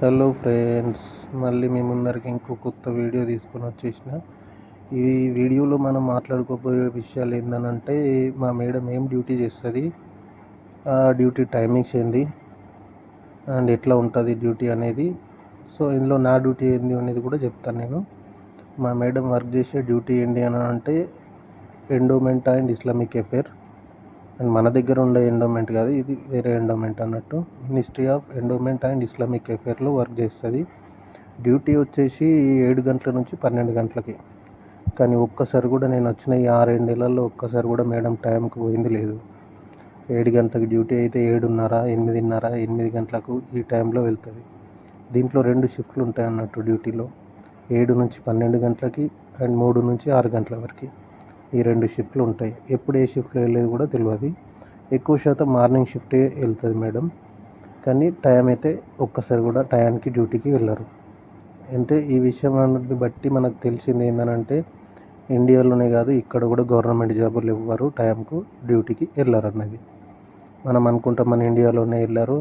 Hello friends, మళ్ళీ మీ ముందరికి ఇంకో కొత్త వీడియో తీసుకొని వచ్చేసిన. ఈ వీడియోలో మనం మాట్లాడుకోబోయే విషయాలు ఏంటంటే, మా మేడం ఏం డ్యూటీ చేస్తుంది, ఆ డ్యూటీ టైమింగ్స్ ఏంది అండ్ ఎట్లా ఉంటుంది డ్యూటీ అనేది. సో ఇందులో నా డ్యూటీ ఏంది అనేది కూడా చెప్తాను నేను. మా మేడం వర్క్ చేసే డ్యూటీ ఏంటి అని అంటే endowment and Islamic affair. And మన దగ్గర ఉండే ఎండోమెంట్ కాదు, ఇది వేరే ఎండోమెంట్ అన్నట్టు. Ministry of endowment and Islamic అఫేర్లో వర్క్ చేస్తుంది. డ్యూటీ వచ్చేసి 7 గంటల నుంచి 12 గంటలకి. కానీ ఒక్కసారి కూడా నేను వచ్చిన ఈ 6 నెలల్లో ఒక్కసారి కూడా మేడం టైంకి పోయింది లేదు. 7 గంటలకు డ్యూటీ అయితే 7:30, 8:30, 8 గంటలకు ఈ టైంలో వెళ్తుంది. దీంట్లో 2 షిఫ్ట్లు ఉంటాయి అన్నట్టు డ్యూటీలో. 7 నుంచి 12 గంటలకి అండ్ 3 నుంచి 6 గంటల వరకు ఈ 2 షిఫ్ట్లు ఉంటాయి. ఎప్పుడు ఏ షిఫ్ట్లో వెళ్ళేది కూడా తెలియదు. ఎక్కువ శాతం మార్నింగ్ షిఫ్టే వెళ్తుంది మేడం. కానీ టైం అయితే ఒక్కసారి కూడా టయానికి డ్యూటీకి వెళ్ళరు. అంటే ఈ విషయం అన్నది బట్టి మనకు తెలిసింది ఏంటంటే, ఇండియాలోనే కాదు ఇక్కడ కూడా గవర్నమెంట్ జాబులు ఎవ్వరు టైంకు డ్యూటీకి వెళ్ళరు అన్నది. మనం అనుకుంటాం మన ఇండియాలోనే వెళ్ళరు,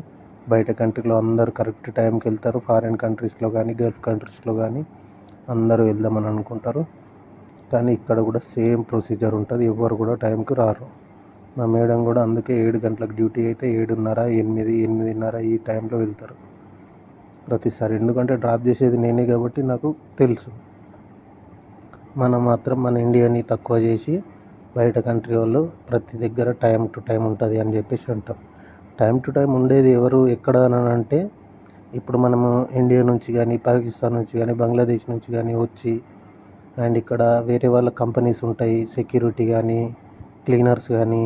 బయట కంట్రీలో అందరూ కరెక్ట్ టైంకి వెళ్తారు. ఫారిన్ కంట్రీస్లో కానీ గల్ఫ్ కంట్రీస్లో కానీ అందరూ వెళ్దామని అనుకుంటారు. కానీ ఇక్కడ కూడా సేమ్ ప్రొసీజర్ ఉంటుంది, ఎవ్వరు కూడా టైంకి రారు. మా మేడం కూడా అందుకే 7 గంటలకు డ్యూటీ అయితే 7:30, 8, 8:30 ఈ టైంలో వెళ్తారు ప్రతిసారి. ఎందుకంటే డ్రాప్ చేసేది నేనే కాబట్టి నాకు తెలుసు. మనం మాత్రం మన ఇండియాని తక్కువ చేసి బయట కంట్రీ వాళ్ళు ప్రతి దగ్గర టైం టు టైం ఉంటుంది అని చెప్పేసి అంటాం. టైం టు టైం ఉండేది ఎవరు ఎక్కడ అని అంటే, ఇప్పుడు మనము ఇండియా నుంచి కానీ పాకిస్తాన్ నుంచి కానీ బంగ్లాదేశ్ నుంచి కానీ వచ్చి అండ్ ఇక్కడ వేరే వాళ్ళ కంపెనీస్ ఉంటాయి, సెక్యూరిటీ కానీ క్లీనర్స్ కానీ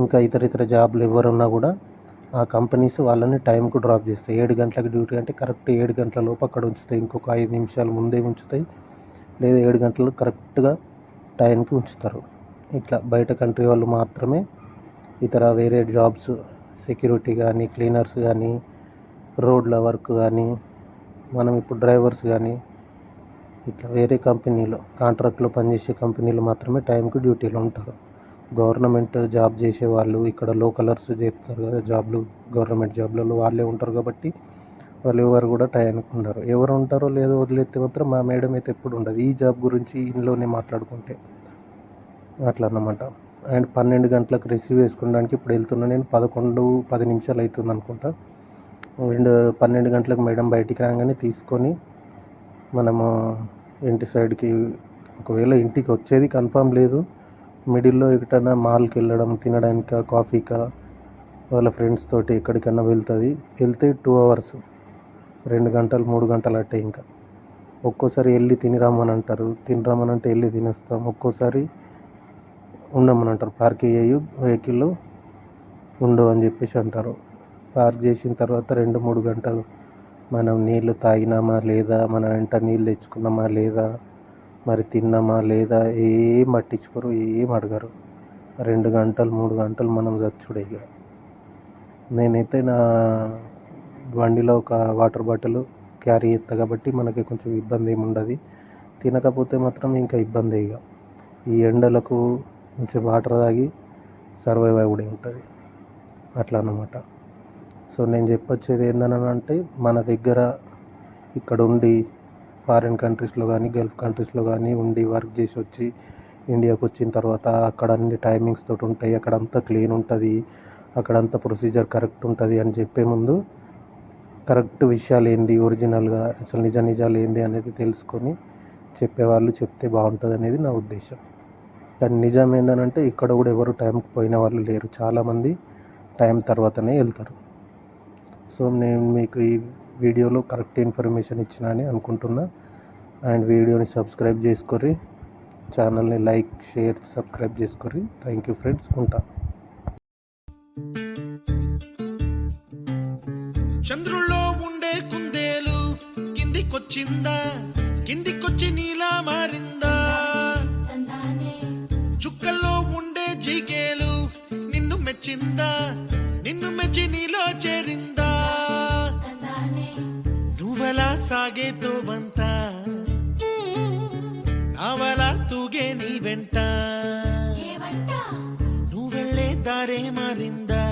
ఇంకా ఇతర జాబ్లు ఎవరున్నా కూడా ఆ కంపెనీస్ వాళ్ళని టైంకు డ్రాప్ చేస్తాయి. 7 గంటలకు డ్యూటీ అంటే కరెక్ట్ 7 గంటల లోపు అక్కడ ఉంచుతాయి. ఇంకొక 5 నిమిషాలు ముందే ఉంచుతాయి, లేదా 7 గంటలు కరెక్ట్గా టైంకి ఉంచుతారు. ఇట్లా బయట కంట్రీ వాళ్ళు మాత్రమే ఇతర వేరే జాబ్స్, సెక్యూరిటీ కానీ క్లీనర్స్ కానీ రోడ్ల వర్క్ కానీ మనం ఇప్పుడు డ్రైవర్స్ కానీ ఇట్లా వేరే కంపెనీలో కాంట్రాక్ట్లో పనిచేసే కంపెనీలు మాత్రమే టైంకి డ్యూటీలో ఉంటారు. గవర్నమెంట్ జాబ్ చేసే వాళ్ళు ఇక్కడ లోకలర్స్ చేస్తారు కదా జాబ్లు, గవర్నమెంట్ జాబ్లలో వాళ్ళే ఉంటారు కాబట్టి వాళ్ళు ఎవరు కూడా టైంకి ఉండరు. ఎవరు ఉంటారో లేదో వదిలేస్తే మాత్రం మా మేడం అయితే ఎప్పుడు ఉండదు. ఈ జాబ్ గురించి ఇంట్లోనే మాట్లాడుకుంటే అట్లా అన్నమాట. అండ్ 12 గంటలకు రిసీవ్ చేసుకోవడానికి ఇప్పుడు వెళ్తున్నా నేను. 11:10 నిమిషాలు అవుతుంది అనుకుంటా. అండ్ 12 గంటలకు మేడం బయటికి రాగానే తీసుకొని మనము ఇంటి సైడ్కి, ఒకవేళ ఇంటికి వచ్చేది కన్ఫామ్ లేదు, మిడిల్లో ఎక్కడైనా మాల్కి వెళ్ళడం, తినడానికా కాఫీకా వాళ్ళ ఫ్రెండ్స్ తోటి ఎక్కడికన్నా వెళ్తుంది. వెళ్తే 2 hours, 2 గంటలు 3 గంటలు అట్టే. ఇంకా ఒక్కోసారి వెళ్ళి తినిరమ్మని అంటారు, తినిరమ్మని అంటే వెళ్ళి తినేస్తాం. ఒక్కోసారి ఉండమని అంటారు, పార్క్ చేయు వెహికల్ ఉండు అని చెప్పేసి అంటారు. పార్క్ చేసిన తర్వాత 2-3 గంటలు మనం నీళ్ళు తాగినామా లేదా, మన వెంట నీళ్ళు తెచ్చుకున్నామా లేదా, మరి తిన్నామా లేదా ఏం పట్టించుకోరు, ఏం అడగరు. 2 గంటలు 3 గంటలు మనం చచ్చుడే. ఇక నేనైతే నా బండిలో ఒక వాటర్ బాటిల్ క్యారీ చేస్తా కాబట్టి మనకి కొంచెం ఇబ్బంది ఏమి ఉండదు. తినకపోతే మాత్రం ఇంకా ఇబ్బంది. ఇక ఈ ఎండలకు కొంచెం వాటర్ తాగి సర్వైవ్ అవ్వడే ఉంటుంది అట్లా అన్నమాట. సో నేను చెప్పొచ్చేది ఏంటంటే, మన దగ్గర ఇక్కడ ఉండి ఫారిన్ కంట్రీస్లో కానీ గల్ఫ్ కంట్రీస్లో కానీ ఉండి వర్క్ చేసి వచ్చి ఇండియాకి వచ్చిన తర్వాత అక్కడ అన్ని టైమింగ్స్ తోటి ఉంటాయి, అక్కడంతా క్లీన్ ఉంటుంది, అక్కడంతా ప్రొసీజర్ కరెక్ట్ ఉంటుంది అని చెప్పే ముందు కరెక్ట్ విషయాలు ఏంది, ఒరిజినల్గా అసలు నిజాలు ఏంది అనేది తెలుసుకొని చెప్పేవాళ్ళు చెప్తే బాగుంటుంది అనేది నా ఉద్దేశం. కానీ నిజం ఏంటంటే ఇక్కడ కూడా ఎవరు టైంకి పోయిన వాళ్ళు లేరు, చాలామంది టైం తర్వాతనే వెళ్తారు. సో నేను మీకు ఈ వీడియోలో కరెక్ట్ ఇన్ఫర్మేషన్ ఇచ్చిన అని అనుకుంటున్నా. అండ్ వీడియోని సబ్స్క్రైబ్ చేసుకొని ఛానల్ని లైక్, షేర్, సబ్స్క్రైబ్ చేసుకొని. థ్యాంక్ యూ ఫ్రెండ్స్, ఉంటా. చంద్రుల్లో ఉండే కుందేలు కిందికొచ్చిందా, కిందికొచ్చి నీలా మారిందా. చుక్కల్లో ఉండే జీకేలు నిన్ను మెచ్చిందా, నిన్ను మెచ్చి నీలో చేరిందా. నువ్వలా సాగే తోవంత, నావలా తూగే నీ వెంట, నువ్వెళ్ళే దారే మారిందా.